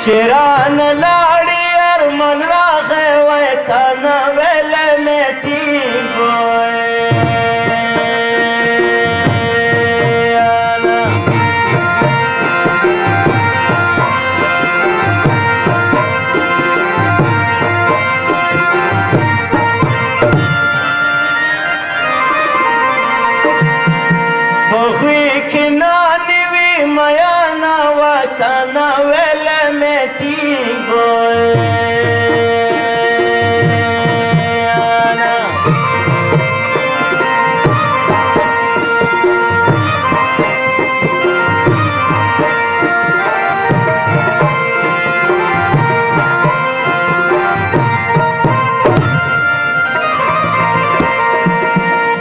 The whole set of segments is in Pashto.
شیران لاړې ارمن راغی وای کنه ویلې مې ټینګ په غوی کې نانې وي میانه وه کنه ویلې مې ټینګ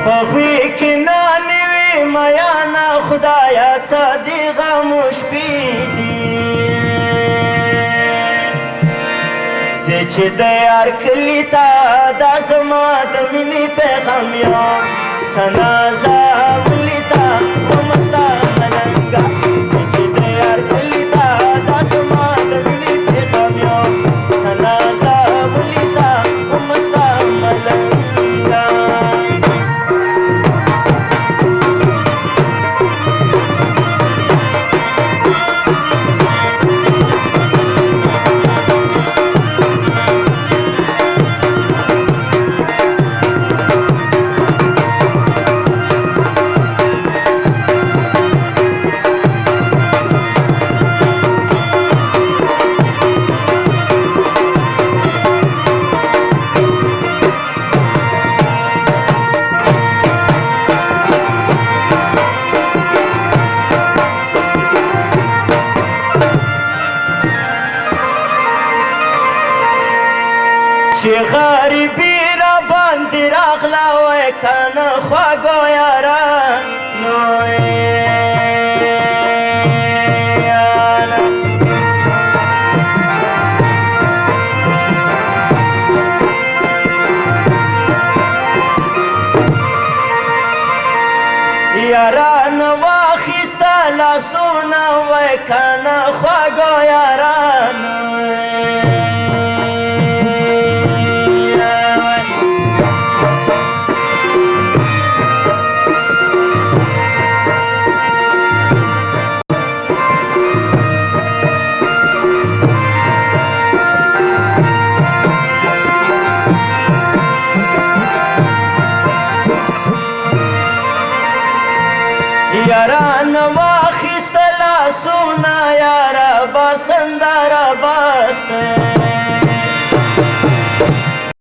په غوی کې نانې وي میانه خدایا څه غموش پیدي زه چې د یار کلي ته دا زما د مینې پیغام یم ثنا زاولي ته ومستا ملنګه زه چې د یار کلي ته دا زما د مینې پیغام یم ثنا زاولي ته ومستا ملنګه چې غریبي را باندې راغله وای کنه خواږه یارانو یاران واخیسته لاسونه وای کنه خواږه یارانو یاران واخیسته لاسونه یاره باسنده را باسته